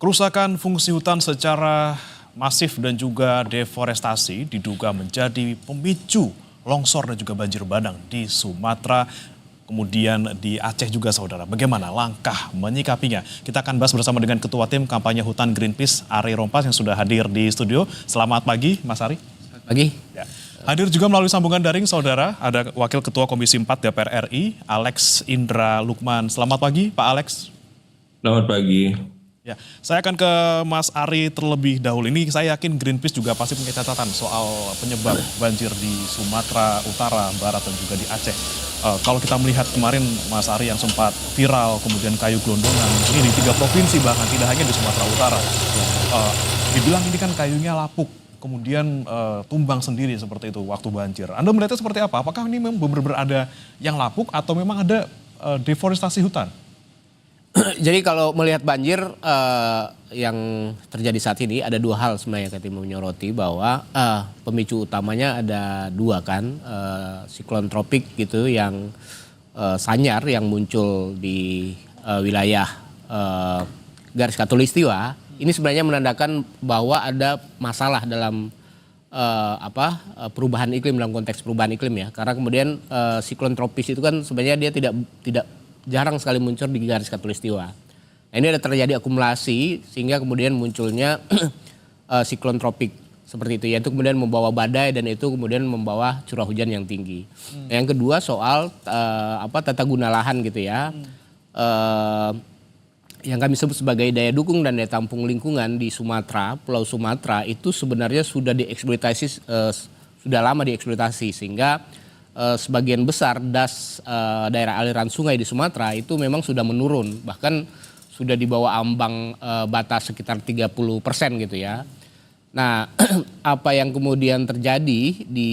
Kerusakan fungsi hutan secara masif dan juga deforestasi diduga menjadi pemicu longsor dan juga banjir bandang di Sumatera, kemudian di Aceh juga saudara. Bagaimana langkah menyikapinya? Kita akan bahas bersama dengan Ketua Tim Kampanye Hutan Greenpeace, Ari Rompas yang sudah hadir di studio. Selamat pagi Mas Ari. Pagi. Ya. Hadir juga melalui sambungan daring saudara, ada Wakil Ketua Komisi 4 DPR RI, Alex Indra Lukman. Selamat pagi Pak Alex. Selamat pagi. Ya, saya akan ke Mas Ari terlebih dahulu. Ini saya yakin Greenpeace juga pasti punya catatan soal penyebab banjir di Sumatera Utara, Barat, dan juga di Aceh. Kalau kita melihat kemarin Mas Ari yang sempat viral, kemudian kayu gelondongan, ini di 3 provinsi bahkan tidak hanya di Sumatera Utara. Dibilang ini kan kayunya lapuk, kemudian tumbang sendiri seperti itu waktu banjir. Anda melihatnya seperti apa? Apakah ini memang benar-benar ada yang lapuk atau memang ada deforestasi hutan? Jadi kalau melihat banjir yang terjadi saat ini ada 2 hal sebenarnya kami menyoroti bahwa pemicu utamanya ada 2 kan, siklon tropik gitu yang Sanyar yang muncul di wilayah garis khatulistiwa. Ini sebenarnya menandakan bahwa ada masalah dalam perubahan iklim, dalam konteks perubahan iklim ya. Karena kemudian siklon tropis itu kan sebenarnya dia tidak jarang sekali muncul di garis khatulistiwa. Nah, ini ada terjadi akumulasi sehingga kemudian munculnya siklon tropik seperti itu, yaitu kemudian membawa badai dan itu kemudian membawa curah hujan yang tinggi. Nah, yang kedua soal tata guna lahan gitu ya, yang kami sebut sebagai daya dukung dan daya tampung lingkungan di Sumatera, Pulau Sumatera itu sebenarnya sudah dieksploitasi, sudah lama dieksploitasi sehingga sebagian besar das daerah aliran sungai di Sumatera itu memang sudah menurun, bahkan sudah di bawah ambang batas sekitar 30% gitu ya. Nah, apa yang kemudian terjadi di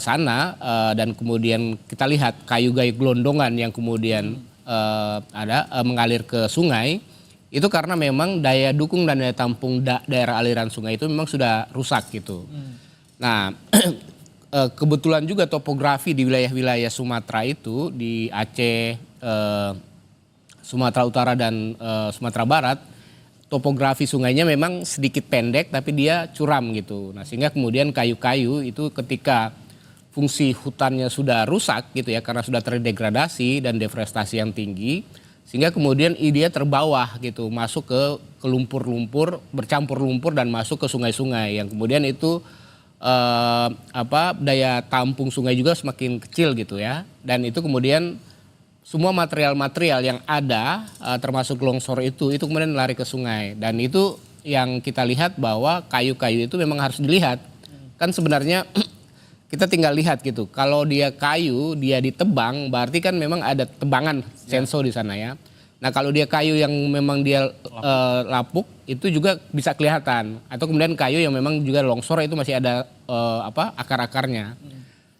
sana dan kemudian kita lihat kayu-kayu gelondongan yang kemudian mengalir ke sungai, itu karena memang daya dukung dan daya tampung daerah aliran sungai itu memang sudah rusak gitu. Nah, kebetulan juga topografi di wilayah-wilayah Sumatera itu di Aceh, Sumatera Utara dan Sumatera Barat, topografi sungainya memang sedikit pendek tapi dia curam gitu. Nah, sehingga kemudian kayu-kayu itu ketika fungsi hutannya sudah rusak gitu ya karena sudah terdegradasi dan deforestasi yang tinggi, sehingga kemudian dia terbawah gitu, masuk ke lumpur-lumpur, bercampur lumpur dan masuk ke sungai-sungai yang kemudian itu daya tampung sungai juga semakin kecil gitu ya, dan itu kemudian semua material-material yang ada termasuk longsor itu kemudian lari ke sungai, dan itu yang kita lihat bahwa kayu-kayu itu memang harus dilihat kan sebenarnya. Kita tinggal lihat gitu, kalau dia kayu dia ditebang berarti kan memang ada tebangan senso di sana ya. Nah, kalau dia kayu yang memang dia lapuk itu juga bisa kelihatan, atau kemudian kayu yang memang juga longsor itu masih ada akar-akarnya.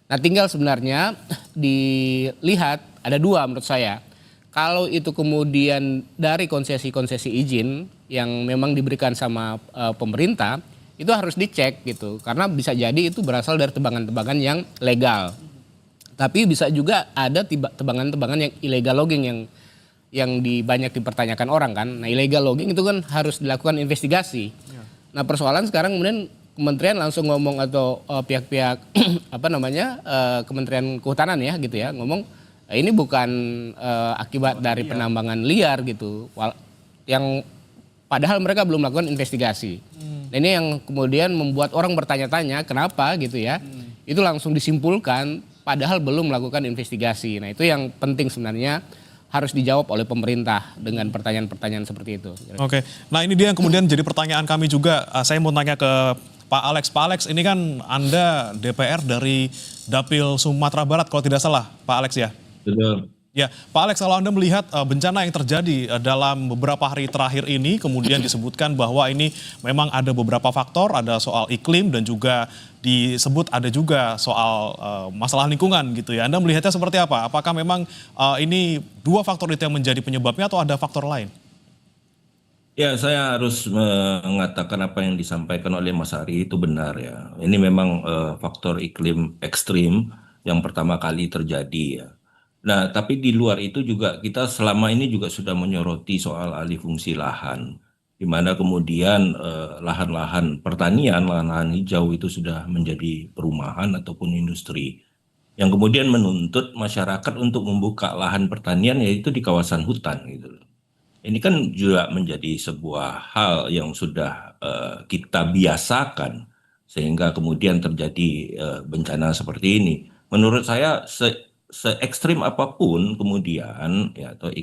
Nah, tinggal sebenarnya dilihat ada 2 menurut saya. Kalau itu kemudian dari konsesi-konsesi izin yang memang diberikan sama pemerintah, itu harus dicek gitu, karena bisa jadi itu berasal dari tebangan-tebangan yang legal. Tapi bisa juga ada tebangan-tebangan yang illegal logging yang banyak dipertanyakan orang kan. Nah, illegal logging itu kan harus dilakukan investigasi. Nah, persoalan sekarang kemudian kementerian langsung ngomong atau pihak-pihak Kementerian Kehutanan ya gitu ya, ngomong ini bukan akibat dari penambangan liar gitu, yang padahal mereka belum melakukan investigasi. Nah, ini yang kemudian membuat orang bertanya-tanya kenapa gitu ya. Itu langsung disimpulkan padahal belum melakukan investigasi. Nah, itu yang penting sebenarnya harus dijawab oleh pemerintah dengan pertanyaan-pertanyaan seperti itu. Oke, nah ini dia yang kemudian jadi pertanyaan kami juga. Saya mau tanya ke Pak Alex. Pak Alex, ini kan Anda DPR dari Dapil Sumatera Barat kalau tidak salah, Pak Alex ya? Betul. Ya, Pak Alex, kalau Anda melihat bencana yang terjadi dalam beberapa hari terakhir ini, kemudian disebutkan bahwa ini memang ada beberapa faktor, ada soal iklim dan juga disebut ada juga soal masalah lingkungan gitu ya. Anda melihatnya seperti apa? Apakah memang ini 2 faktor itu yang menjadi penyebabnya atau ada faktor lain? Ya, saya harus mengatakan apa yang disampaikan oleh Mas Ari itu benar ya. Ini memang faktor iklim ekstrim yang pertama kali terjadi ya. Nah, tapi di luar itu juga kita selama ini juga sudah menyoroti soal alih fungsi lahan. di mana kemudian lahan-lahan pertanian, lahan-lahan hijau itu sudah menjadi perumahan ataupun industri, yang kemudian menuntut masyarakat untuk membuka lahan pertanian yaitu di kawasan hutan gitu. Ini kan juga menjadi sebuah hal yang sudah kita biasakan sehingga kemudian terjadi bencana seperti ini. Menurut saya se ekstrim apapun kemudian ya atau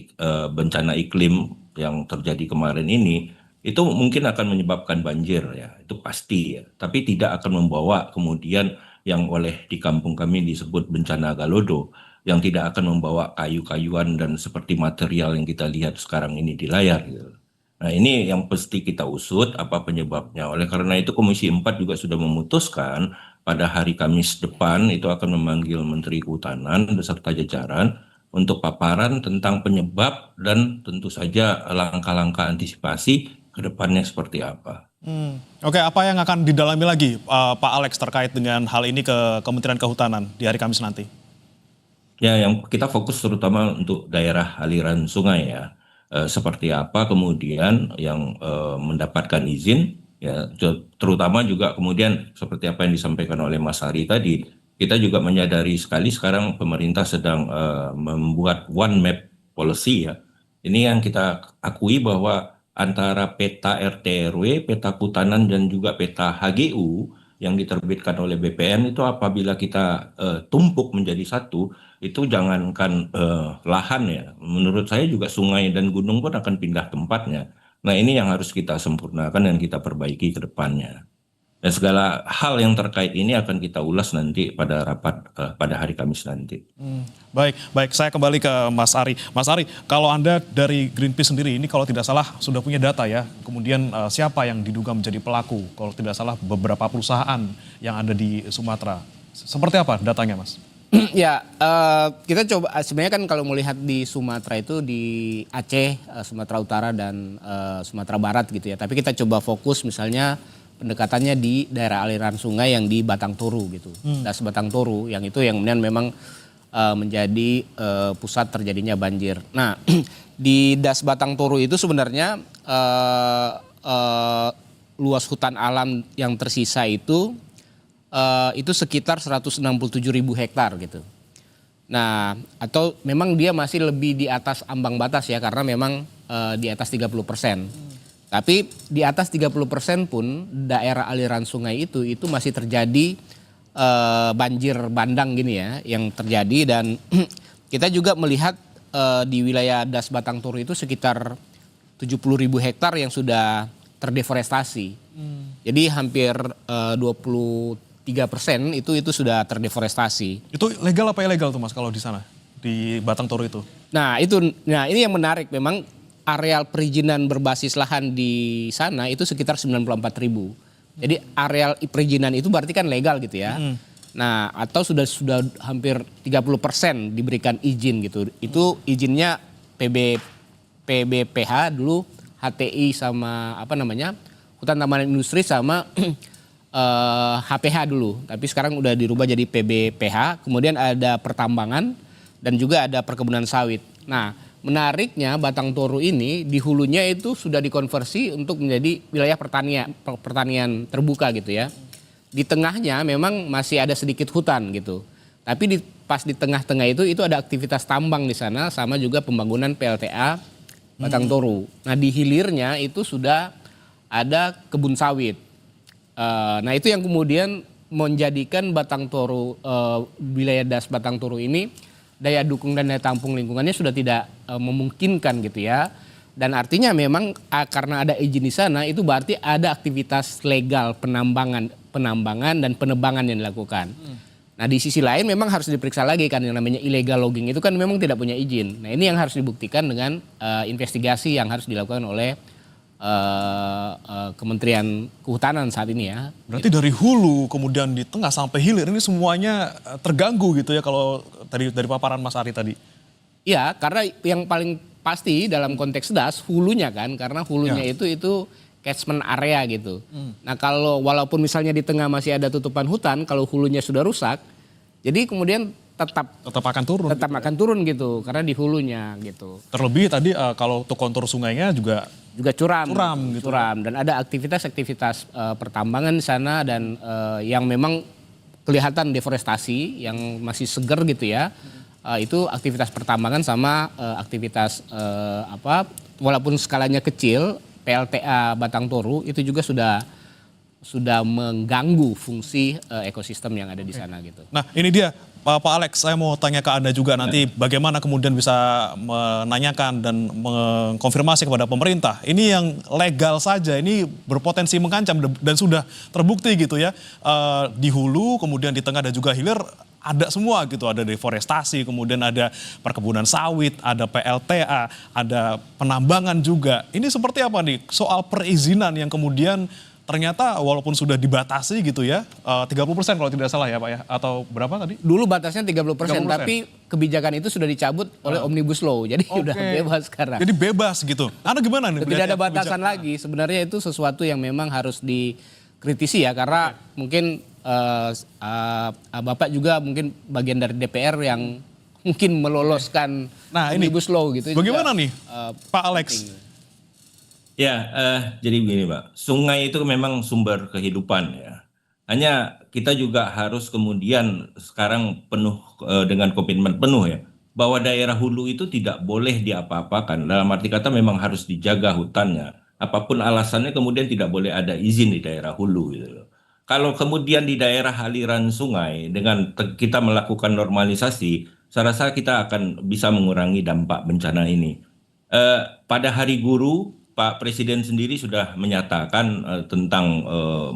bencana iklim yang terjadi kemarin ini itu mungkin akan menyebabkan banjir ya, itu pasti ya. Tapi tidak akan membawa kemudian yang oleh di kampung kami disebut bencana Galodo yang tidak akan membawa kayu-kayuan dan seperti material yang kita lihat sekarang ini di layar gitu. Nah, ini yang pasti kita usut apa penyebabnya. Oleh karena itu Komisi 4 juga sudah memutuskan pada hari Kamis depan itu akan memanggil Menteri Kehutanan beserta jajaran untuk paparan tentang penyebab dan tentu saja langkah-langkah antisipasi ke depannya seperti apa. Oke, apa yang akan didalami lagi Pak Alex terkait dengan hal ini ke Kementerian Kehutanan di hari Kamis nanti? Ya, yang kita fokus terutama untuk daerah aliran sungai ya. Seperti apa kemudian yang mendapatkan izin ya, terutama juga kemudian seperti apa yang disampaikan oleh Mas Ari tadi, kita juga menyadari sekali sekarang pemerintah sedang membuat one map policy ya. Ini yang kita akui bahwa antara peta RT RW, peta Kehutanan dan juga peta HGU yang diterbitkan oleh BPN itu apabila kita tumpuk menjadi satu, itu jangankan lahan ya, menurut saya juga sungai dan gunung pun akan pindah tempatnya. Nah, ini yang harus kita sempurnakan dan kita perbaiki ke depannya. Dan segala hal yang terkait ini akan kita ulas nanti pada rapat pada hari Kamis nanti. Baik, baik. Saya kembali ke Mas Ari. Mas Ari, kalau Anda dari Greenpeace sendiri ini kalau tidak salah sudah punya data ya. Kemudian siapa yang diduga menjadi pelaku? Kalau tidak salah beberapa perusahaan yang ada di Sumatera. Seperti apa datanya, Mas? Ya, kita coba sebenarnya kan kalau melihat di Sumatera itu di Aceh, Sumatera Utara dan Sumatera Barat gitu ya. Tapi kita coba fokus misalnya pendekatannya di daerah aliran sungai yang di Batang Toru gitu. Das Batang Toru yang itu yang kemudian memang menjadi pusat terjadinya banjir. Nah, di Das Batang Toru itu sebenarnya luas hutan alam yang tersisa itu sekitar 167.000 hektar gitu. Nah, atau memang dia masih lebih di atas ambang batas ya karena memang di atas 30%. Tapi di atas 30% pun daerah aliran sungai itu masih terjadi banjir bandang gini ya yang terjadi dan kita juga melihat di wilayah Das Batang Toru itu sekitar 70.000 hektar yang sudah terdeforestasi. Jadi hampir 23% itu sudah terdeforestasi. Itu legal apa ilegal tuh Mas kalau di sana? Di Batang Toru itu? Nah ini yang menarik memang areal perizinan berbasis lahan di sana itu sekitar 94.000. Jadi areal perizinan itu berarti kan legal gitu ya. Nah atau sudah hampir 30% diberikan izin gitu. Itu izinnya PBPH dulu, HTI sama Hutan Taman Industri sama HPH dulu. Tapi sekarang udah dirubah jadi PBPH. Kemudian ada pertambangan dan juga ada perkebunan sawit. Nah menariknya Batang Toru ini di hulunya itu sudah dikonversi untuk menjadi wilayah pertanian terbuka gitu ya. Di tengahnya memang masih ada sedikit hutan gitu. Tapi pas di tengah-tengah itu ada aktivitas tambang di sana sama juga pembangunan PLTA Batang Toru. Nah di hilirnya itu sudah ada kebun sawit. Nah itu yang kemudian menjadikan Batang Toru, wilayah Das Batang Toru ini daya dukung dan daya tampung lingkungannya sudah tidak memungkinkan gitu ya. Dan artinya memang karena ada izin di sana itu berarti ada aktivitas legal penambangan dan penebangan yang dilakukan. Nah di sisi lain memang harus diperiksa lagi kan yang namanya illegal logging itu kan memang tidak punya izin. Nah ini yang harus dibuktikan dengan investigasi yang harus dilakukan oleh Kementerian Kehutanan saat ini ya. Berarti dari hulu kemudian di tengah sampai hilir ini semuanya terganggu gitu ya kalau dari paparan Mas Ari tadi. Iya, karena yang paling pasti dalam konteks das hulunya kan, karena hulunya itu catchment area gitu. Nah kalau walaupun misalnya di tengah masih ada tutupan hutan, kalau hulunya sudah rusak, jadi kemudian Tetap akan turun. tetap akan turun gitu karena di hulunya gitu. Terlebih tadi kalau untuk kontur sungainya juga Juga curam gitu. curam dan ada aktivitas-aktivitas pertambangan di sana dan yang memang kelihatan deforestasi yang masih seger gitu ya. Itu aktivitas pertambangan sama aktivitas walaupun skalanya kecil, PLTA Batang Toru itu juga sudah mengganggu fungsi ekosistem yang ada di sana gitu. Nah ini dia Pak Alex, saya mau tanya ke Anda juga nanti bagaimana kemudian bisa menanyakan dan mengkonfirmasi kepada pemerintah. Ini yang legal saja, ini berpotensi mengancam dan sudah terbukti gitu ya. Di hulu, kemudian di tengah dan juga hilir ada semua gitu. Ada deforestasi, kemudian ada perkebunan sawit, ada PLTA, ada penambangan juga. Ini seperti apa nih soal perizinan yang kemudian ternyata walaupun sudah dibatasi gitu ya, 30% kalau tidak salah ya Pak ya, atau berapa tadi? Dulu batasnya 30%, 30%. tapi kebijakan itu sudah dicabut oleh Omnibus Law, jadi udah bebas sekarang. Jadi bebas gitu. Anda gimana nih? Tidak ada batasan lagi, sebenarnya itu sesuatu yang memang harus dikritisi ya, karena mungkin Bapak juga mungkin bagian dari DPR yang mungkin meloloskan Omnibus Law gitu. Bagaimana juga, nih Pak Alex? Ya, jadi begini Pak, sungai itu memang sumber kehidupan ya. Hanya kita juga harus kemudian sekarang penuh dengan komitmen penuh ya, bahwa daerah hulu itu tidak boleh diapa-apakan. Dalam arti kata memang harus dijaga hutannya. Apapun alasannya kemudian tidak boleh ada izin di daerah hulu gitu loh. Kalau kemudian di daerah aliran sungai dengan kita melakukan normalisasi, saya rasa kita akan bisa mengurangi dampak bencana ini. Pada Hari Guru, Pak Presiden sendiri sudah menyatakan tentang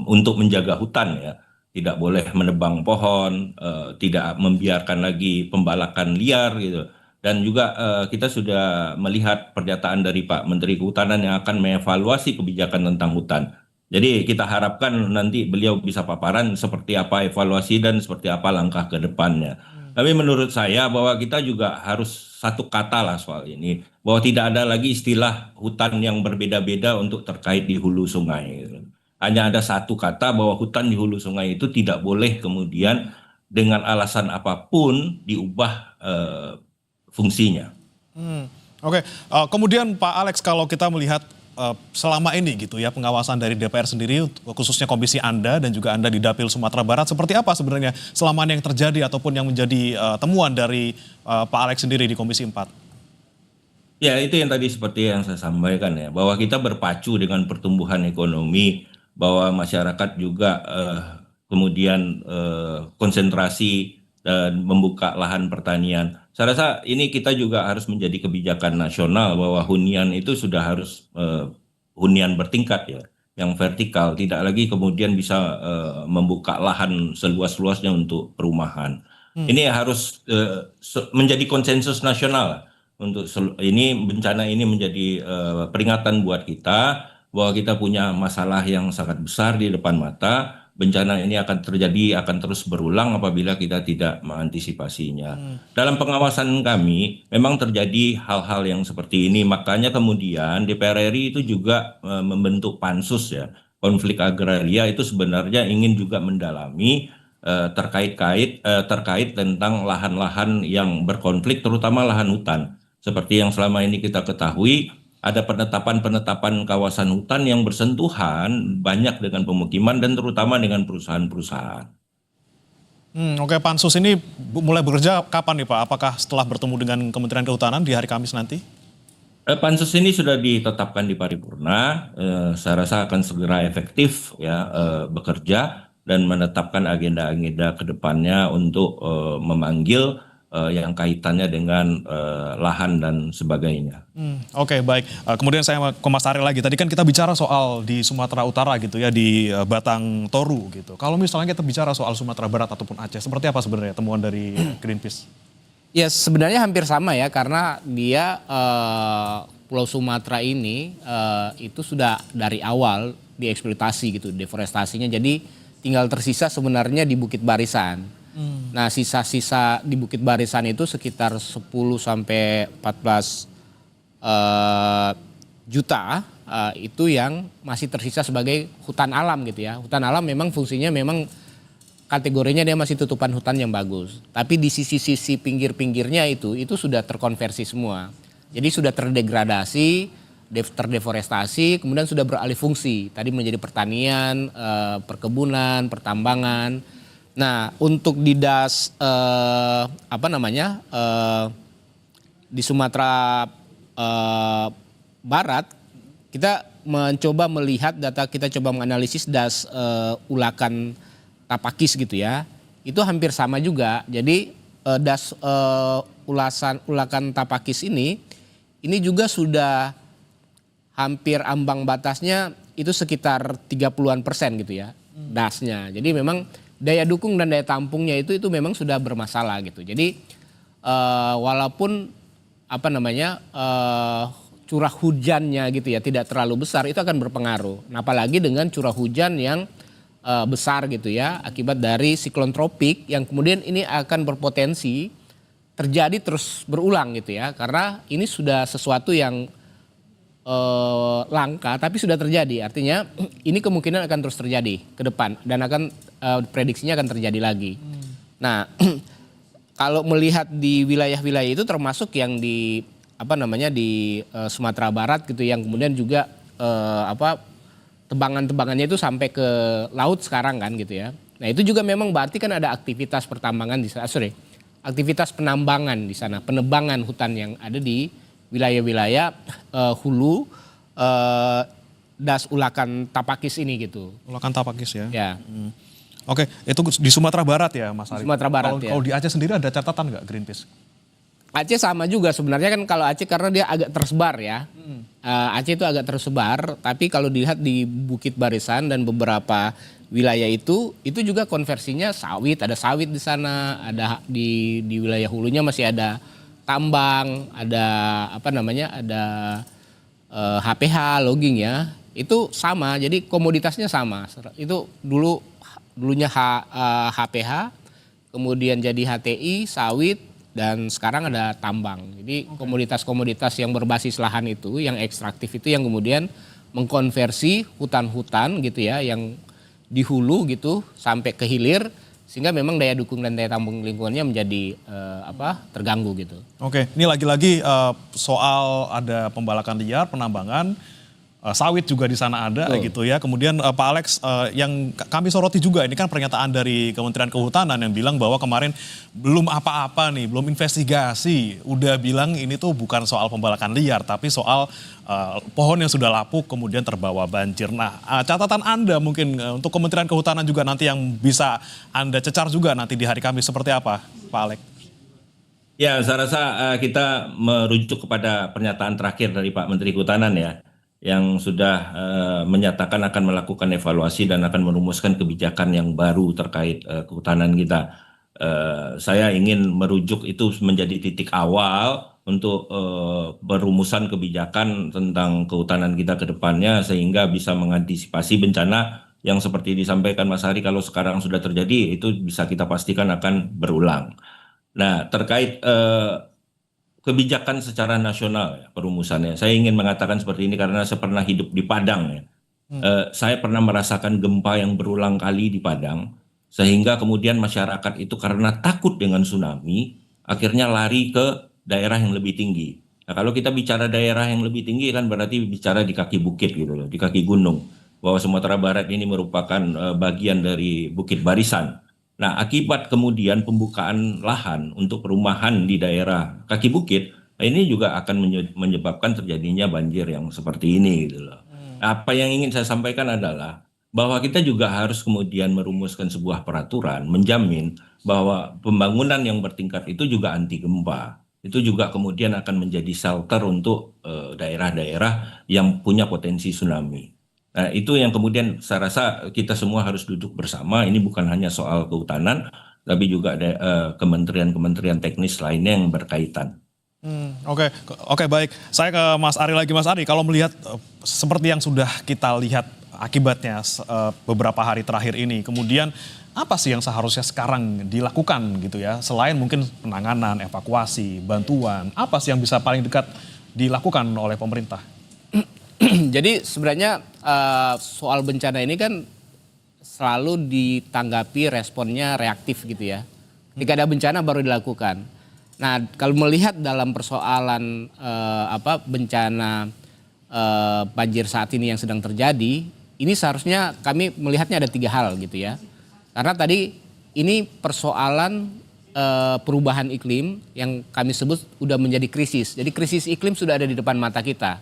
untuk menjaga hutan ya, tidak boleh menebang pohon, tidak membiarkan lagi pembalakan liar gitu. Dan juga kita sudah melihat pernyataan dari Pak Menteri Kehutanan yang akan mengevaluasi kebijakan tentang hutan. Jadi kita harapkan nanti beliau bisa paparan seperti apa evaluasi dan seperti apa langkah ke depannya. Tapi menurut saya bahwa kita juga harus satu kata lah soal ini, bahwa tidak ada lagi istilah hutan yang berbeda-beda untuk terkait di hulu sungai. Hanya ada satu kata bahwa hutan di hulu sungai itu tidak boleh kemudian dengan alasan apapun diubah fungsinya. Oke. Kemudian Pak Alex, kalau kita melihat selama ini gitu ya pengawasan dari DPR sendiri, khususnya komisi Anda dan juga Anda di Dapil Sumatera Barat, seperti apa sebenarnya selama ini yang terjadi ataupun yang menjadi temuan dari Pak Alex sendiri di Komisi 4? Ya, itu yang tadi seperti yang saya sampaikan ya, bahwa kita berpacu dengan pertumbuhan ekonomi, bahwa masyarakat juga kemudian konsentrasi dan membuka lahan pertanian. Saya rasa ini kita juga harus menjadi kebijakan nasional bahwa hunian itu sudah harus hunian bertingkat ya, yang vertikal, tidak lagi kemudian bisa membuka lahan seluas-luasnya untuk perumahan. Ini harus menjadi konsensus nasional untuk ini bencana ini menjadi peringatan buat kita bahwa kita punya masalah yang sangat besar di depan mata. Bencana ini akan terjadi, akan terus berulang apabila kita tidak mengantisipasinya. Dalam pengawasan kami, memang terjadi hal-hal yang seperti ini. Makanya kemudian DPR RI itu juga membentuk pansus ya. Konflik agraria itu sebenarnya ingin juga mendalami terkait tentang lahan-lahan yang berkonflik, terutama lahan hutan. Seperti yang selama ini kita ketahui, ada penetapan-penetapan kawasan hutan yang bersentuhan banyak dengan pemukiman dan terutama dengan perusahaan-perusahaan. Oke, pansus ini mulai bekerja kapan nih Pak? Apakah setelah bertemu dengan Kementerian Kehutanan di hari Kamis nanti? Pansus ini sudah ditetapkan di paripurna, saya rasa akan segera efektif ya bekerja dan menetapkan agenda-agenda ke depannya untuk memanggil yang kaitannya dengan lahan dan sebagainya. Oke, baik. Kemudian saya ke Mas Ariel lagi. Tadi kan kita bicara soal di Sumatera Utara gitu ya, di Batang Toru gitu. Kalau misalnya kita bicara soal Sumatera Barat ataupun Aceh, seperti apa sebenarnya temuan dari Greenpeace? Ya sebenarnya hampir sama ya, karena dia Pulau Sumatera ini itu sudah dari awal dieksploitasi gitu, deforestasinya. Jadi tinggal tersisa sebenarnya di Bukit Barisan. Nah sisa-sisa di Bukit Barisan itu sekitar 10 sampai 14 juta itu yang masih tersisa sebagai hutan alam gitu ya. Hutan alam memang fungsinya memang kategorinya dia masih tutupan hutan yang bagus. Tapi di sisi-sisi pinggir-pinggirnya itu sudah terkonversi semua. Jadi sudah terdegradasi, terdeforestasi, kemudian sudah beralih fungsi. Tadi menjadi pertanian, perkebunan, pertambangan. Nah, untuk di di Sumatera Barat, kita mencoba melihat data, kita coba menganalisis das ulakan Tapakis gitu ya. Itu hampir sama juga. Jadi das ulakan Tapakis ini juga sudah hampir ambang batasnya itu sekitar 30-an% gitu ya, dasnya. Jadi memang daya dukung dan daya tampungnya itu memang sudah bermasalah gitu. Jadi walaupun curah hujannya gitu ya tidak terlalu besar, itu akan berpengaruh. Nah, apalagi dengan curah hujan yang besar gitu ya, akibat dari siklon tropik yang kemudian ini akan berpotensi terjadi terus berulang gitu ya, karena ini sudah sesuatu yang langka tapi sudah terjadi. Artinya ini kemungkinan akan terus terjadi ke depan dan akan prediksinya akan terjadi lagi. Nah, kalau melihat di wilayah-wilayah itu termasuk yang di di Sumatera Barat gitu, yang kemudian juga tebangan-tebangannya itu sampai ke laut sekarang kan gitu ya. Nah, itu juga memang berarti kan ada aktivitas pertambangan di sana, aktivitas penambangan di sana, penebangan hutan yang ada di wilayah-wilayah hulu das ulakan Tapakis ini gitu. Ulakan Tapakis ya. Ya. Oke, itu di Sumatera Barat ya Mas Ari. Sumatera Barat ya. Kalau di Aceh sendiri ada catatan nggak Greenpeace? Aceh sama juga sebenarnya kan, kalau Aceh karena dia agak tersebar ya. Aceh itu agak tersebar, tapi kalau dilihat di Bukit Barisan dan beberapa wilayah itu juga konversinya sawit, ada sawit di sana, ada di wilayah hulunya masih ada tambang, ada ada HPH logging ya. Itu sama, jadi komoditasnya sama. Itu dulunya HPH, kemudian jadi HTI, sawit, dan sekarang ada tambang. Jadi komoditas-komoditas yang berbasis lahan itu, yang ekstraktif itu yang kemudian mengkonversi hutan-hutan gitu ya, yang di hulu gitu sampai ke hilir, sehingga memang daya dukung dan daya tampung lingkungannya menjadi terganggu gitu. Oke, ini lagi-lagi soal ada pembalakan liar, penambangan, sawit juga di sana ada gitu ya. Kemudian Pak Alex, yang kami soroti juga ini kan pernyataan dari Kementerian Kehutanan yang bilang bahwa kemarin belum apa-apa nih, belum investigasi, udah bilang ini tuh bukan soal pembalakan liar tapi soal pohon yang sudah lapuk kemudian terbawa banjir. Nah, catatan Anda mungkin untuk Kementerian Kehutanan juga nanti yang bisa Anda cecar juga nanti di hari Kamis seperti apa, Pak Alex? Ya, saya rasa kita merujuk kepada pernyataan terakhir dari Pak Menteri Kehutanan ya, yang sudah menyatakan akan melakukan evaluasi dan akan merumuskan kebijakan yang baru terkait kehutanan kita. Saya ingin merujuk itu menjadi titik awal untuk perumusan kebijakan tentang kehutanan kita ke depannya, sehingga bisa mengantisipasi bencana yang seperti disampaikan Mas Hari, kalau sekarang sudah terjadi itu bisa kita pastikan akan berulang. Nah, terkait kebijakan secara nasional ya, perumusannya. Saya ingin mengatakan seperti ini karena saya pernah hidup di Padang ya. Saya pernah merasakan gempa yang berulang kali di Padang, sehingga kemudian masyarakat itu karena takut dengan tsunami, akhirnya lari ke daerah yang lebih tinggi. Nah, kalau kita bicara daerah yang lebih tinggi kan berarti bicara di kaki bukit gitu loh, di kaki gunung. Bahwa Sumatera Barat ini merupakan bagian dari Bukit Barisan. Nah, akibat kemudian pembukaan lahan untuk perumahan di daerah kaki bukit, ini juga akan menyebabkan terjadinya banjir yang seperti ini gitu loh. Apa yang ingin saya sampaikan adalah bahwa kita juga harus kemudian merumuskan sebuah peraturan menjamin bahwa pembangunan yang bertingkat itu juga anti gempa. Itu juga kemudian akan menjadi shelter untuk daerah-daerah yang punya potensi tsunami. Nah, itu yang kemudian saya rasa kita semua harus duduk bersama. Ini bukan hanya soal kehutanan, tapi juga ada kementerian-kementerian teknis lainnya yang berkaitan. Oke, baik. Saya ke Mas Ari lagi. Mas Ari, kalau melihat seperti yang sudah kita lihat akibatnya beberapa hari terakhir ini, kemudian apa sih yang seharusnya sekarang dilakukan gitu ya? Selain mungkin penanganan, evakuasi, bantuan, apa sih yang bisa paling dekat dilakukan oleh pemerintah? Jadi sebenarnya soal bencana ini kan selalu ditanggapi responnya reaktif gitu ya. Ketika ada bencana baru dilakukan. Nah, kalau melihat dalam persoalan bencana banjir saat ini yang sedang terjadi, ini seharusnya kami melihatnya ada 3 hal gitu ya. Karena tadi ini persoalan perubahan iklim yang kami sebut udah menjadi krisis. Jadi krisis iklim sudah ada di depan mata kita.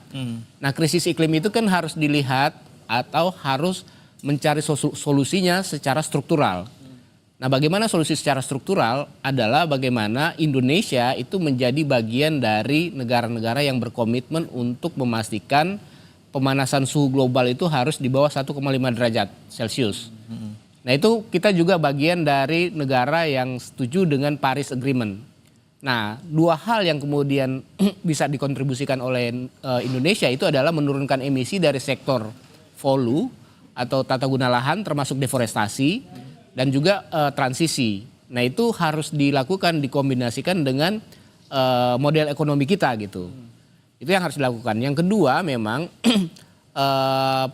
Nah, krisis iklim itu kan harus dilihat atau harus mencari solusinya secara struktural. Nah, bagaimana solusi secara struktural adalah bagaimana Indonesia itu menjadi bagian dari negara-negara yang berkomitmen untuk memastikan pemanasan suhu global itu harus di bawah 1,5 derajat Celcius. Nah, itu kita juga bagian dari negara yang setuju dengan Paris Agreement. Nah, 2 hal yang kemudian bisa dikontribusikan oleh Indonesia itu adalah menurunkan emisi dari sektor hulu atau tata guna lahan termasuk deforestasi dan juga transisi. Nah, itu harus dilakukan, dikombinasikan dengan model ekonomi kita gitu. Itu yang harus dilakukan. Yang kedua memang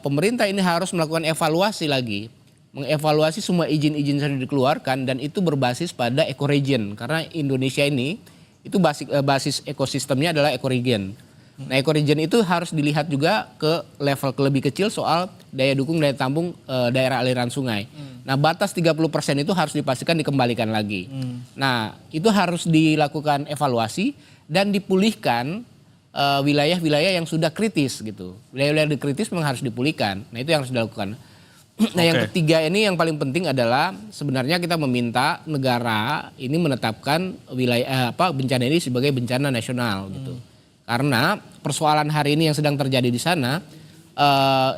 pemerintah ini harus melakukan evaluasi lagi. Mengevaluasi semua izin-izin yang dikeluarkan dan itu berbasis pada ecoregion. Karena Indonesia ini itu basis ekosistemnya adalah ecoregion. Nah, ecoregion itu harus dilihat juga ke level lebih kecil soal daya dukung, daya tampung daerah aliran sungai. Nah, batas 30% itu harus dipastikan dikembalikan lagi. Nah, itu harus dilakukan evaluasi dan dipulihkan wilayah-wilayah yang sudah kritis gitu. Wilayah-wilayah kritis memang harus dipulihkan. Nah, itu yang harus dilakukan. Nah, yang ketiga ini yang paling penting adalah sebenarnya kita meminta negara ini menetapkan wilayah bencana ini sebagai bencana nasional gitu. Karena persoalan hari ini yang sedang terjadi di sana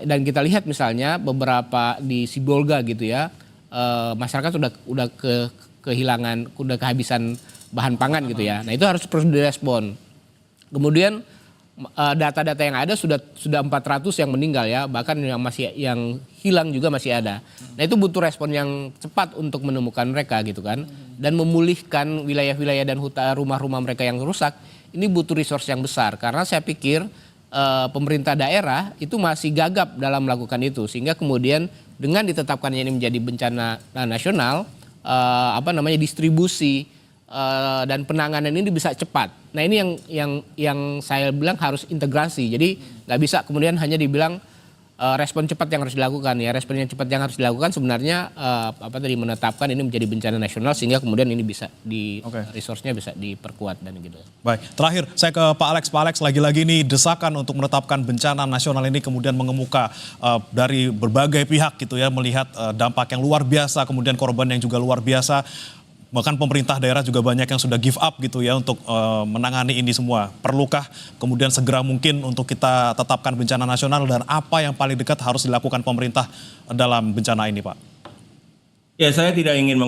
dan kita lihat misalnya beberapa di Sibolga gitu ya, masyarakat udah kehilangan, udah kehabisan bahan pangan gitu ya. Nah, itu harus terus direspon. Kemudian data-data yang ada sudah 400 yang meninggal ya, bahkan yang hilang juga masih ada. Nah, itu butuh respon yang cepat untuk menemukan mereka gitu kan, dan memulihkan wilayah-wilayah dan rumah-rumah mereka yang rusak. Ini butuh resource yang besar karena saya pikir pemerintah daerah itu masih gagap dalam melakukan itu, sehingga kemudian dengan ditetapkannya ini menjadi bencana nasional, distribusi dan penanganan ini bisa cepat. Nah, ini yang saya bilang harus integrasi. Jadi nggak bisa kemudian hanya dibilang respon cepat yang harus dilakukan ya. Respon yang cepat yang harus dilakukan sebenarnya menetapkan ini menjadi bencana nasional sehingga kemudian ini bisa resource-nya bisa diperkuat dan gitu. Baik, terakhir saya ke Pak Alex. Pak Alex, lagi-lagi ini desakan untuk menetapkan bencana nasional ini kemudian mengemuka dari berbagai pihak gitu ya, melihat dampak yang luar biasa, kemudian korban yang juga luar biasa. Bahkan pemerintah daerah juga banyak yang sudah give up gitu ya untuk menangani ini semua. Perlukah kemudian segera mungkin untuk kita tetapkan bencana nasional dan apa yang paling dekat harus dilakukan pemerintah dalam bencana ini, Pak? Ya, saya tidak ingin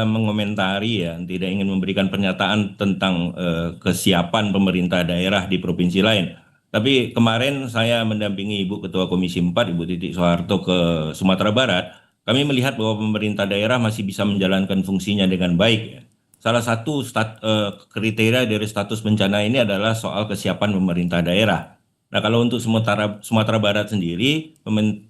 mengomentari ya, tidak ingin memberikan pernyataan tentang kesiapan pemerintah daerah di provinsi lain. Tapi kemarin saya mendampingi Ibu Ketua Komisi 4, Ibu Titik Soeharto ke Sumatera Barat. Kami melihat bahwa pemerintah daerah masih bisa menjalankan fungsinya dengan baik. Ya. Salah satu kriteria dari status bencana ini adalah soal kesiapan pemerintah daerah. Nah, kalau untuk Sumatera Barat sendiri,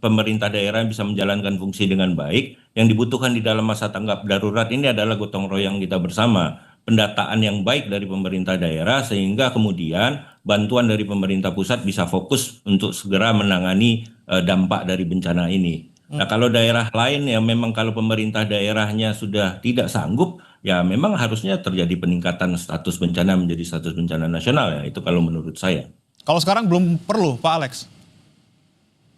pemerintah daerah bisa menjalankan fungsi dengan baik. Yang dibutuhkan di dalam masa tanggap darurat ini adalah gotong royong kita bersama. Pendataan yang baik dari pemerintah daerah sehingga kemudian bantuan dari pemerintah pusat bisa fokus untuk segera menangani dampak dari bencana ini. Nah, kalau daerah lain yang memang kalau pemerintah daerahnya sudah tidak sanggup, ya memang harusnya terjadi peningkatan status bencana menjadi status bencana nasional ya. Itu kalau menurut saya. Kalau sekarang belum perlu, Pak Alex?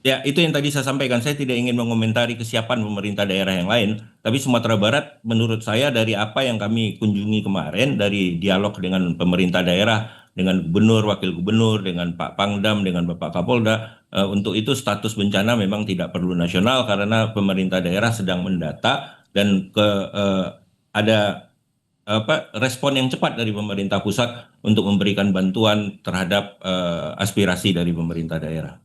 Ya, itu yang tadi saya sampaikan. Saya tidak ingin mengomentari kesiapan pemerintah daerah yang lain. Tapi Sumatera Barat menurut saya dari apa yang kami kunjungi kemarin, dari dialog dengan pemerintah daerah, dengan gubernur, wakil gubernur, dengan Pak Pangdam, dengan Bapak Kapolda, untuk itu status bencana memang tidak perlu nasional karena pemerintah daerah sedang mendata dan ada respon yang cepat dari pemerintah pusat untuk memberikan bantuan terhadap aspirasi dari pemerintah daerah.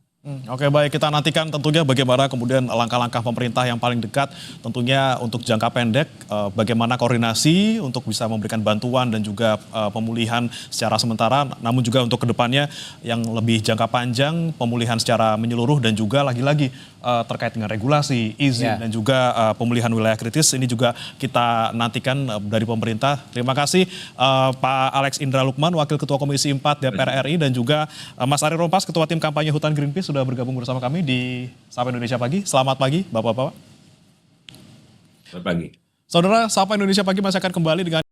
Oke, baik, kita nantikan tentunya bagaimana kemudian langkah-langkah pemerintah yang paling dekat tentunya untuk jangka pendek, bagaimana koordinasi untuk bisa memberikan bantuan dan juga pemulihan secara sementara, namun juga untuk kedepannya yang lebih jangka panjang, pemulihan secara menyeluruh dan juga lagi-lagi terkait dengan regulasi, izin dan juga pemulihan wilayah kritis, ini juga kita nantikan dari pemerintah. Terima kasih Pak Alex Indra Lukman, Wakil Ketua Komisi 4 DPR RI, dan juga Mas Ari Rompas, Ketua Tim Kampanye Hutan Greenpeace, sudah bergabung bersama kami di Sapa Indonesia Pagi. Selamat pagi, Bapak-Bapak. Selamat pagi. Saudara, Sapa Indonesia Pagi masih akan kembali dengan